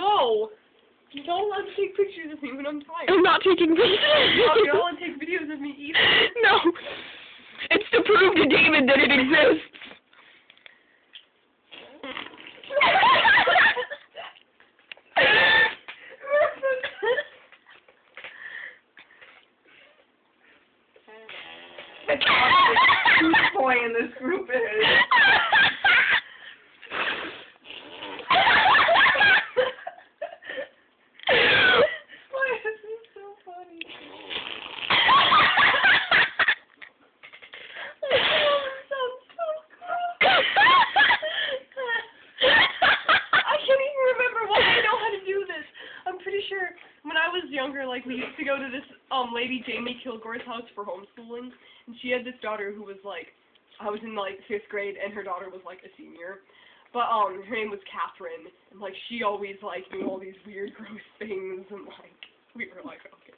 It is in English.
No! You're not allowed to take pictures of me when I'm tired. I'm not taking pictures. No, you're not allowed to take videos of me either. No. It's to prove to David that it exists. Whose boy in this group is? Why is this so funny? I can't even remember why I know how to do this. I'm pretty sure when I was younger, like, we used to go to this lady Jamie Kilgore's house for homeschooling, and she had this daughter who was like, I was in like 5th grade, and her daughter was like a senior. But her name was Catherine, and like she always like knew all these weird, gross things, and like we were like, okay.